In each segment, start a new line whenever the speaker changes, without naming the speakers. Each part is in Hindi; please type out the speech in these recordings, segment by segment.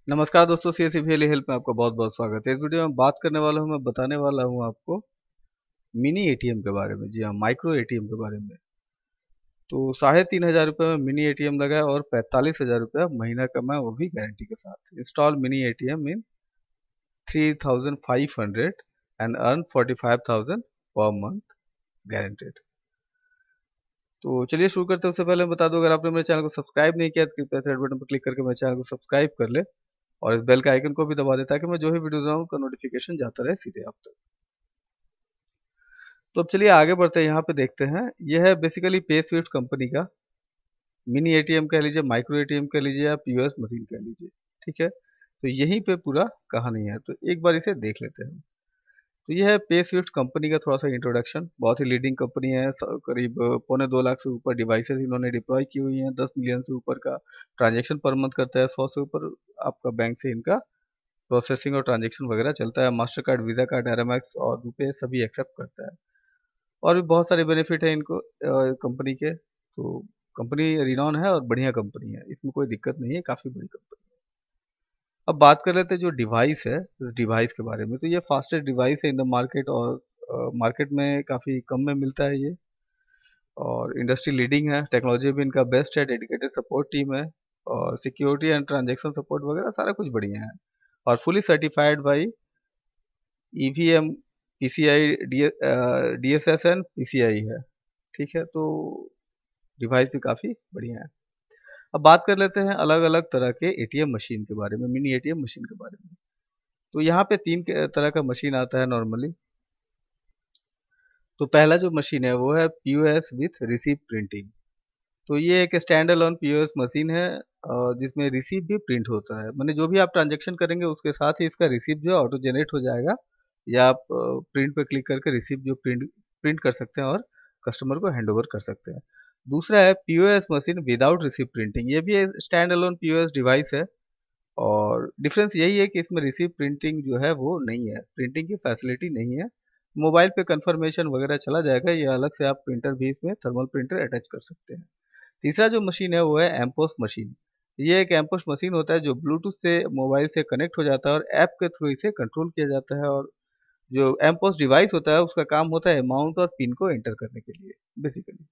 नमस्कार दोस्तों, सीएससी वेली हेल्प में आपका बहुत बहुत स्वागत है। इस वीडियो में बात करने वाला हूँ, मैं बताने वाला हूँ आपको मिनी एटीएम के बारे में। जी हाँ, माइक्रो एटीएम के बारे में। तो 3,500 रुपये में मिनी एटीएम लगा है और 45,000 रुपया महीना का, मैं वो भी गारंटी के साथ। Install mini ATM in 3,500 and earn 45,000 per month guaranteed. तो चलिए शुरू करते हैं। उससे पहले मैं बता दूं, अगर आपने मेरे चैनल को सब्सक्राइब नहीं किया तो कृपया रेड बटन पर क्लिक करके मेरे चैनल को सब्सक्राइब कर ले और इस बेल का आइकन को भी दबा दे ताकि मैं जो भी वीडियो बनाऊं उनका नोटिफिकेशन जाता रहे सीधे आप तक। तो अब चलिए आगे बढ़ते हैं। यहाँ पे देखते हैं, यह है बेसिकली पे स्विफ्ट कंपनी का मिनी एटीएम कह लीजिए, माइक्रो एटीएम कह लीजिए या पीओएस मशीन कह लीजिए। ठीक है, तो यहीं पे पूरा कहानी है, तो एक बार इसे देख लेते हैं। तो यह है पे स्विफ्ट कंपनी का थोड़ा सा इंट्रोडक्शन। बहुत ही लीडिंग कंपनी है। करीब 2.25 लाख से ऊपर डिवाइसेस इन्होंने डिप्लॉय की हुई हैं। 10 मिलियन से ऊपर का ट्रांजेक्शन पर मंथ करता है। 100 से ऊपर आपका बैंक से इनका प्रोसेसिंग और ट्रांजेक्शन वगैरह चलता है। मास्टर कार्ड, वीज़ा कार्ड, एरएमएक्स और रुपए सभी एक्सेप्ट करता है। और भी बहुत सारे बेनिफिट है इनको कंपनी के। तो कंपनी रिनॉन है और बढ़िया कंपनी है, इसमें कोई दिक्कत नहीं है, काफ़ी बड़ी कंपनी है। अब बात कर लेते हैं जो डिवाइस है, इस डिवाइस के बारे में। तो ये फास्टेस्ट डिवाइस है इन द मार्केट और मार्केट में काफ़ी कम में मिलता है ये, और इंडस्ट्री लीडिंग है। टेक्नोलॉजी भी इनका बेस्ट है। डेडिकेटेड सपोर्ट टीम है और सिक्योरिटी एंड ट्रांजेक्शन सपोर्ट वगैरह सारा कुछ बढ़िया है। और fully certified by EVM, PCI, DSSN, PCI है। ठीक है, तो डिवाइस भी काफ़ी बढ़िया है। अब बात कर लेते हैं अलग अलग तरह के एटीएम मशीन के बारे में, मिनी एटीएम मशीन के बारे में। तो यहाँ पे तीन तरह का मशीन आता है नॉर्मली। तो पहला जो मशीन है वो है पीओएस विथ रिसीप प्रिंटिंग। तो ये एक स्टैंड अलोन पीओएस मशीन है जिसमें रिसीप भी प्रिंट होता है। माने जो भी आप ट्रांजेक्शन करेंगे उसके साथ ही इसका रिसीप जो है ऑटो जनरेट हो जाएगा, या आप प्रिंट पे क्लिक करके रिसीप जो प्रिंट प्रिंट कर सकते हैं और कस्टमर को हैंड ओवर कर सकते हैं। दूसरा है POS machine without receipt printing. ये भी स्टैंड अलोन पीओएस डिवाइस है और डिफरेंस यही है कि इसमें रिसीप प्रिंटिंग जो है वो नहीं है, प्रिंटिंग की फैसिलिटी नहीं है। मोबाइल पे कंफर्मेशन वगैरह चला जाएगा, ये अलग से आप प्रिंटर भी इसमें थर्मल प्रिंटर अटैच कर सकते हैं। तीसरा जो मशीन है वो है एमपोस मशीन। ये एक एमपोस मशीन होता है जो ब्लूटूथ से मोबाइल से कनेक्ट हो जाता है और ऐप के थ्रू इसे कंट्रोल किया जाता है। और जो एमपोस डिवाइस होता है उसका काम होता है अमाउंट और पिन को एंटर करने के लिए बेसिकली।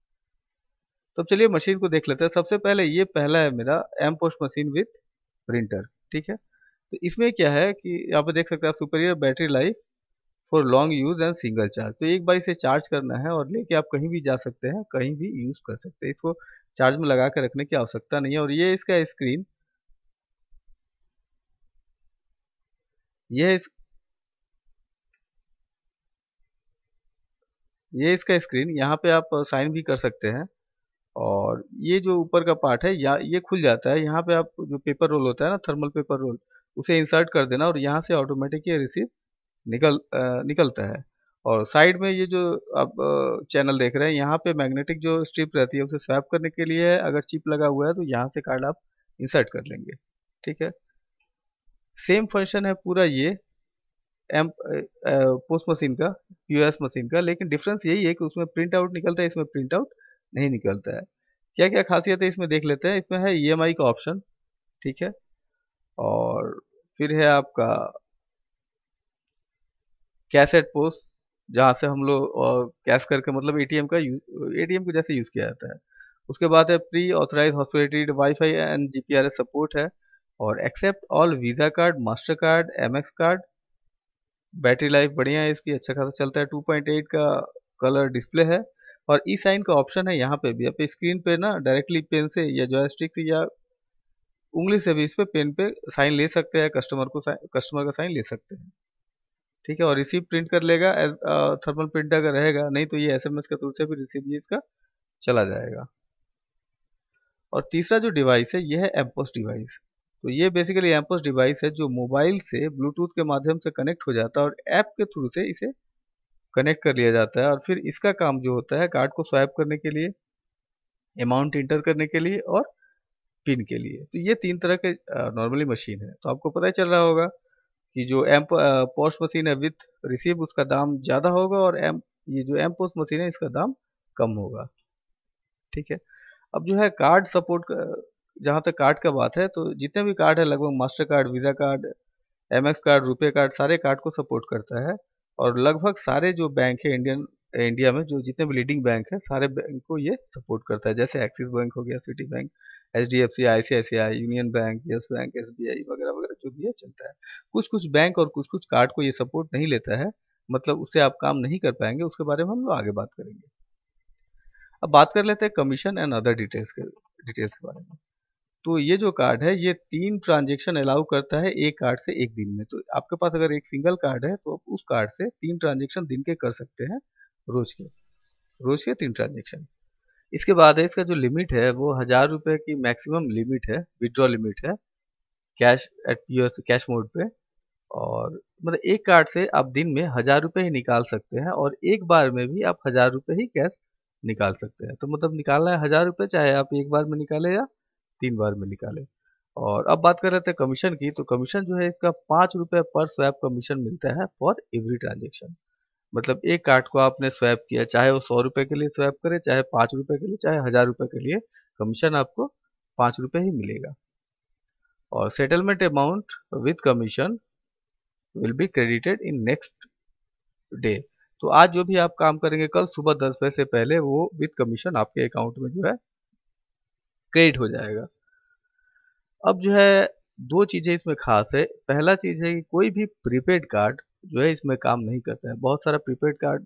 तो चलिए मशीन को देख लेते हैं। सबसे पहले ये पहला है मेरा एमपोस मशीन विथ प्रिंटर। ठीक है, तो इसमें क्या है कि यहाँ पे देख सकते हैं आप, superior battery life for long use and single charge. तो एक बार इसे चार्ज करना है और लेके आप कहीं भी जा सकते हैं, कहीं भी यूज कर सकते हैं। इसको चार्ज में लगा के रखने की आवश्यकता नहीं है। और ये इस, ये इसका स्क्रीन, यहाँ पे आप साइन भी कर सकते हैं। और ये जो ऊपर का पार्ट है या ये खुल जाता है। यहाँ पे आप जो पेपर रोल होता है ना, थर्मल पेपर रोल, उसे इंसर्ट कर देना और यहाँ से ऑटोमेटिक ये रिसीव निकलता है। और साइड में ये जो आप चैनल देख रहे हैं, यहाँ पे मैग्नेटिक जो स्ट्रिप रहती है उसे स्वैप करने के लिए है। अगर चिप लगा हुआ है तो यहाँ से कार्ड आप इंसर्ट कर लेंगे। ठीक है, सेम फंक्शन है पूरा ये एम पोस्ट मशीन का, पीओएस मशीन का, लेकिन डिफरेंस यही है कि उसमें प्रिंट आउट निकलता है, इसमें प्रिंट आउट नहीं निकलता है। क्या क्या खासियत है इसमें देख लेते हैं। इसमें है ईएमआई का ऑप्शन। ठीक है, और फिर है आपका कैश एट पोस्ट, जहाँ से हम लोग कैश करके, मतलब एटीएम का एटीएम को जैसे यूज़ किया जाता है। उसके बाद है pre authorize hospitality wifi and GPRS support है। और accept all Visa card, Master card, Amex card. Battery life बढ़िया है इसकी, अच्छा खासा चलता है। 2.8 का कलर डिस्प्ले है। और ई साइन का ऑप्शन है यहाँ पे भी। आप स्क्रीन पे ना डायरेक्टली पेन से या जॉयस्टिक से या उंगली से भी इस पे पेन पे साइन ले सकते हैं, कस्टमर का साइन ले सकते हैं। ठीक है, और रिसीप्ट प्रिंट कर लेगा। थर्मल प्रिंटर का रहेगा, नहीं तो ये एसएमएस के थ्रू से भी रिसीव ये इसका चला जाएगा। और तीसरा जो डिवाइस है ये है एमपोस डिवाइस। तो ये बेसिकली एमपोस डिवाइस है जो मोबाइल से ब्लूटूथ के माध्यम से कनेक्ट हो जाता है और ऐप के थ्रू से इसे कनेक्ट कर लिया जाता है। और फिर इसका काम जो होता है कार्ड को स्वैप करने के लिए, अमाउंट इंटर करने के लिए और पिन के लिए। तो ये तीन तरह के नॉर्मली मशीन है। तो आपको पता ही चल रहा होगा कि जो एम पोस्ट मशीन है विथ रिसीव उसका दाम ज़्यादा होगा और ये जो एम पोस्ट मशीन है इसका दाम कम होगा। ठीक है, अब जो है कार्ड सपोर्ट जहाँ तक कार्ड का बात है, तो जितने भी कार्ड है लगभग master card, visa card, Amex card, RuPay card, सारे कार्ड को सपोर्ट करता है। और लगभग सारे जो बैंक है इंडिया में, जो जितने भी लीडिंग बैंक है, सारे बैंक को ये सपोर्ट करता है। जैसे एक्सिस बैंक हो गया, city bank, HDFC, ICICI, union bank, yes bank, SBI वगैरह वगैरह जो भी है चलता है। कुछ कुछ बैंक और कुछ कुछ कार्ड को ये सपोर्ट नहीं लेता है, मतलब उससे आप काम नहीं कर पाएंगे, उसके बारे में हम लोग आगे बात करेंगे। अब बात कर लेते हैं कमीशन एंड अदर डिटेल्स के बारे में। तो ये जो कार्ड है, ये 3 ट्रांजेक्शन अलाउ करता है एक कार्ड से एक दिन में। तो आपके पास अगर एक सिंगल कार्ड है, तो आप उस कार्ड से 3 ट्रांजेक्शन दिन के कर सकते हैं, रोज के 3 ट्रांजेक्शन। इसके बाद है, इसका जो लिमिट है वो 1000 रुपये की मैक्सिमम लिमिट है, विड्रॉ लिमिट है, cash at US cash mode पे। और मतलब एक कार्ड से आप दिन में 1000 रुपये ही निकाल सकते हैं, और एक बार में भी आप 1000 रुपये ही कैश निकाल सकते हैं। तो मतलब निकालना है 1000 रुपये, चाहे आप एक बार में निकाले या 3 बार में निकाले। और अब बात कर रहे थे कमीशन की, तो कमीशन जो है इसका 5 रुपये पर स्वैप कमीशन मिलता है फॉर एवरी ट्रांजेक्शन। मतलब एक कार्ड को आपने स्वैप किया, चाहे वो 100 रुपये के लिए स्वैप करे, चाहे 5 रुपये के लिए, चाहे 1000 रुपये के लिए, कमीशन आपको 5 रुपये ही मिलेगा। और settlement amount with commission will be credited in next day. तो आज जो भी आप काम करेंगे, कल सुबह 10 बजे से पहले वो विद कमीशन आपके अकाउंट में जो है क्रेडिट हो जाएगा। अब जो है दो चीज़ें इसमें खास है। पहला चीज़ है कि कोई भी प्रीपेड कार्ड जो है इसमें काम नहीं करता है। बहुत सारा प्रीपेड कार्ड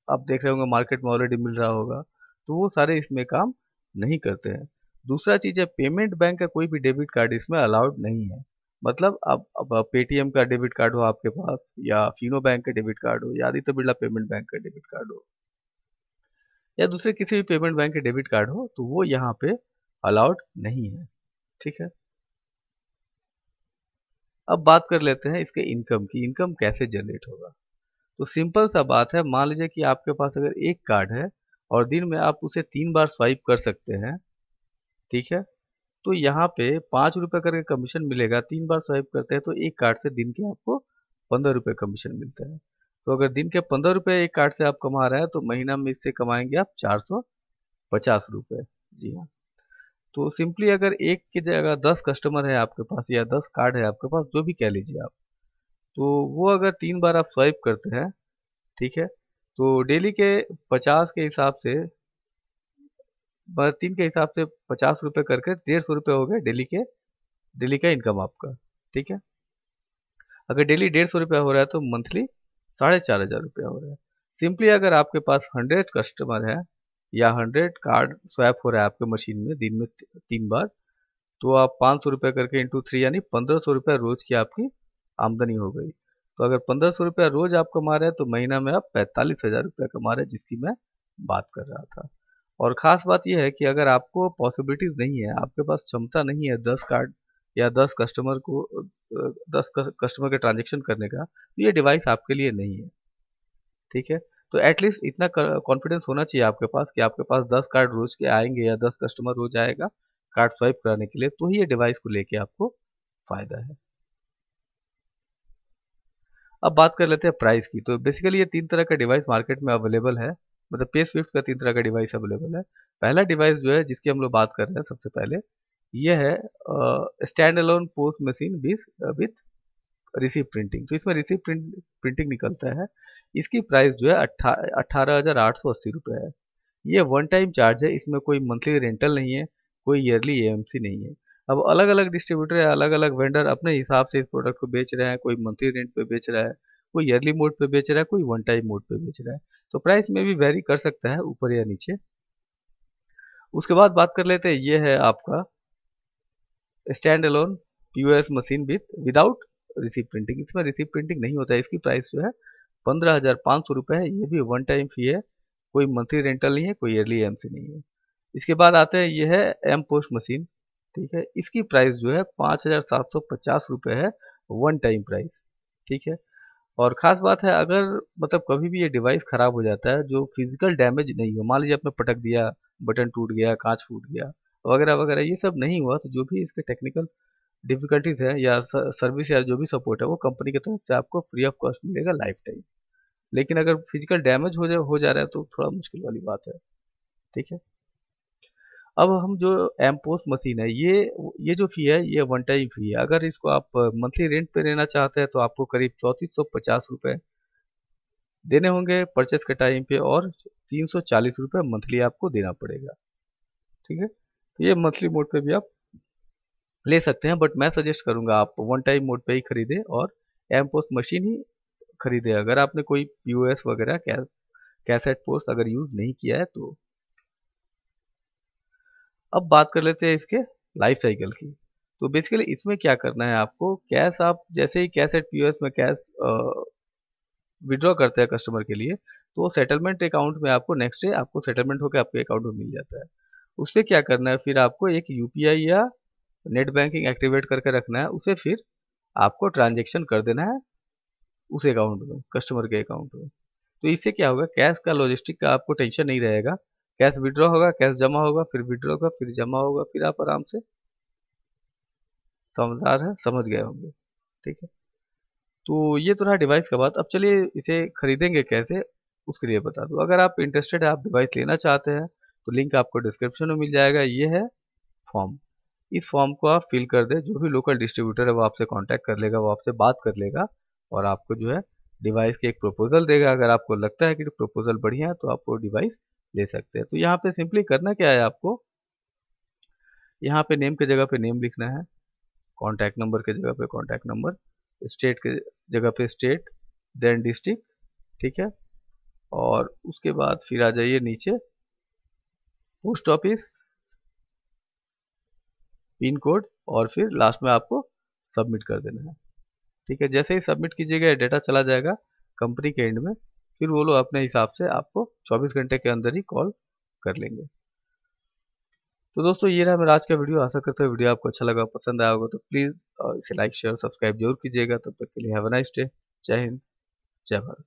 आप देख रहे होंगे, मार्केट में ऑलरेडी मिल रहा होगा, तो वो सारे इसमें काम नहीं करते हैं। दूसरा चीज़ है, पेमेंट बैंक का कोई भी डेबिट कार्ड इसमें अलाउड नहीं है। मतलब अब पेटीएम का डेबिट कार्ड हो आपके पास, या फिनो बैंक का डेबिट कार्ड हो, या आदित्य बिरला पेमेंट बैंक का डेबिट कार्ड हो, या दूसरे किसी भी पेमेंट बैंक के डेबिट कार्ड हो, तो वो यहाँ पे अलाउड नहीं है। ठीक है। अब बात कर लेते हैं इसके इनकम की, इनकम कैसे जनरेट होगा। तो सिंपल सा बात है, मान लीजिए कि आपके पास अगर एक कार्ड है और दिन में आप उसे 3 बार स्वाइप कर सकते हैं, ठीक है, तो यहाँ पे 5 रुपये करके कमीशन मिलेगा। 3 बार स्वाइप करते हैं तो एक कार्ड से दिन के आपको 15 रुपये कमीशन मिलता है। तो अगर दिन के 15 रुपये एक कार्ड से आप कमा रहे हैं, तो महीना में इससे कमाएंगे आप 450 रुपये। जी हाँ। तो सिंपली अगर एक की जगह 10 कस्टमर है आपके पास, या 10 कार्ड है आपके पास, जो भी कह लीजिए आप, तो वो अगर 3 बार आप स्वाइप करते हैं, ठीक है, तो डेली के 50 के हिसाब से, 3 के हिसाब से 50 रुपये करके 150 रुपये हो गए डेली का इनकम आपका। ठीक है। अगर डेली 150 रुपया हो रहा है, तो मंथली 4500 रुपया हो रहा है। सिंपली अगर आपके पास 100 कस्टमर है, या 100 कार्ड स्वैप हो रहा है आपके मशीन में दिन में 3 बार, तो आप 500 रुपये करके इंटू 3, यानी 1500 रुपया रोज की आपकी आमदनी हो गई। तो अगर 1500 रुपया रोज आप कमा रहे हैं, तो महीना में आप 45,000 रुपया कमा रहे हैं, जिसकी मैं बात कर रहा था। और ख़ास बात यह है कि अगर आपको पॉसिबिलिटीज़ नहीं है, आपके पास क्षमता नहीं है 10 कार्ड या 10 कस्टमर के ट्रांजेक्शन करने का, तो ये डिवाइस आपके लिए नहीं है। ठीक है। तो एटलीस्ट इतना कॉन्फिडेंस होना चाहिए आपके पास कि आपके पास 10 कार्ड रोज के आएंगे, या 10 कस्टमर रोज आएगा कार्ड स्वाइप कराने के लिए, तो ही ये डिवाइस को लेके आपको फायदा है। अब बात कर लेते हैं प्राइस की। तो बेसिकली ये 3 तरह का डिवाइस मार्केट में अवेलेबल है, मतलब पे स्विफ्ट का 3 तरह का डिवाइस अवेलेबल है। पहला डिवाइस जो है जिसकी हम लोग बात कर रहे हैं सबसे पहले, ये है stand alone post machine with receive printing. तो इसमें रिसीव प्रिंटिंग निकलता है। इसकी प्राइस जो है 18,880 रुपये है। ये वन टाइम चार्ज है, इसमें कोई मंथली रेंटल नहीं है, कोई ईयरली एएमसी नहीं है। अब अलग अलग डिस्ट्रीब्यूटर या अलग अलग वेंडर अपने हिसाब से इस प्रोडक्ट को बेच रहे हैं। कोई मंथली रेंट पे बेच रहा है, कोई ईयरली मोड पे बेच रहा है, कोई वन टाइम मोड पे बेच रहा है। तो प्राइस में भी वेरी कर सकता है ऊपर या नीचे। उसके बाद बात कर लेते हैं, ये है आपका stand alone POS machine without receive printing. इसमें रिसीव प्रिंटिंग नहीं होता है। इसकी प्राइस जो है 15,500 रुपये है। ये भी वन टाइम फी है, कोई मंथली रेंटल नहीं है, कोई ईयरली एएमसी नहीं है। इसके बाद आते हैं, ये है एम पोस्ट मशीन। ठीक है। इसकी प्राइस जो है 5,750 रुपये है, वन टाइम प्राइस। ठीक है। और ख़ास बात है, अगर मतलब कभी भी ये डिवाइस ख़राब हो जाता है, जो फिजिकल डैमेज नहीं हो, मान लीजिए आपने पटक दिया, बटन टूट गया, कांच फूट गया वगैरह वगैरह, ये सब नहीं हुआ, तो जो भी इसके टेक्निकल डिफिकल्टीज है या सर्विस या जो भी सपोर्ट है, वो कंपनी की तरफ से आपको फ्री ऑफ कॉस्ट मिलेगा लाइफ टाइम। लेकिन अगर फिजिकल डैमेज हो जा रहा है, तो थोड़ा मुश्किल वाली बात है। ठीक है। अब हम जो एम पोस्ट मशीन है, ये जो फी है ये वन टाइम फी है। अगर इसको आप मंथली रेंट पे लेना चाहते हैं तो आपको करीब 3450 रुपये देने होंगे परचेस के टाइम पे, और 340 रुपये मंथली आपको देना पड़ेगा। ठीक है, तो ये मंथली मोड पे भी आप ले सकते हैं, बट मैं सजेस्ट करूंगा आप वन टाइम मोड पे ही खरीदें और एम पोस्ट मशीन ही खरीदें, अगर आपने कोई पीओएस वगैरह कैसेट पोस्ट अगर यूज नहीं किया है तो। अब बात कर लेते हैं इसके लाइफ साइकिल की। तो बेसिकली इसमें क्या करना है आपको, कैश आप जैसे ही कैश एट पीओएस में कैश विड्रॉ करते हैं कस्टमर के लिए, तो सेटलमेंट अकाउंट में आपको नेक्स्ट डे आपको सेटलमेंट होकर आपके अकाउंट में मिल जाता है। उससे क्या करना है, फिर आपको एक यूपीआई या नेट बैंकिंग एक्टिवेट करके रखना है, उसे फिर आपको ट्रांजेक्शन कर देना है उस अकाउंट में, कस्टमर के अकाउंट में। तो इससे क्या होगा, कैश का लॉजिस्टिक का आपको टेंशन नहीं रहेगा। कैश विड्रॉ होगा, कैश जमा होगा, फिर विड्रॉ होगा, फिर जमा होगा, फिर आप आराम से, समझदार है, समझ गए होंगे। ठीक है, तो ये तो रहा डिवाइस का बात। अब चलिए इसे खरीदेंगे कैसे, उसके लिए बता दूं। अगर आप इंटरेस्टेड है, आप डिवाइस लेना चाहते हैं, तो लिंक आपको डिस्क्रिप्शन में मिल जाएगा। ये है फॉर्म, इस फॉर्म को आप फिल कर दें, जो भी लोकल डिस्ट्रीब्यूटर है वो आपसे कांटेक्ट कर लेगा, वो आपसे बात कर लेगा और आपको जो है डिवाइस की एक प्रपोजल देगा। अगर आपको लगता है कि प्रपोजल बढ़िया है तो आप वो डिवाइस ले सकते हैं। तो यहाँ पे सिंपली करना क्या है आपको, यहाँ पे नेम के जगह पे नेम लिखना है, कॉन्टैक्ट नंबर के जगह पे कॉन्टैक्ट नंबर, स्टेट के जगह पे स्टेट, देन डिस्ट्रिक्ट। ठीक है, और उसके बाद फिर आ जाइए नीचे पोस्ट ऑफिस, पिन कोड, और फिर लास्ट में आपको सबमिट कर देना है। ठीक है, जैसे ही सबमिट कीजिएगा डेटा चला जाएगा कंपनी के एंड में, फिर वो लोग अपने हिसाब से आपको 24 घंटे के अंदर ही कॉल कर लेंगे। तो दोस्तों ये रहा मेरा आज का वीडियो। आशा करते हैं वीडियो आपको अच्छा लगा, पसंद आया होगा, तो प्लीज़ इसे लाइक शेयर सब्सक्राइब जरूर कीजिएगा। तब तक के लिए हैव अ नाइस डे। जय हिंद, जय भारत।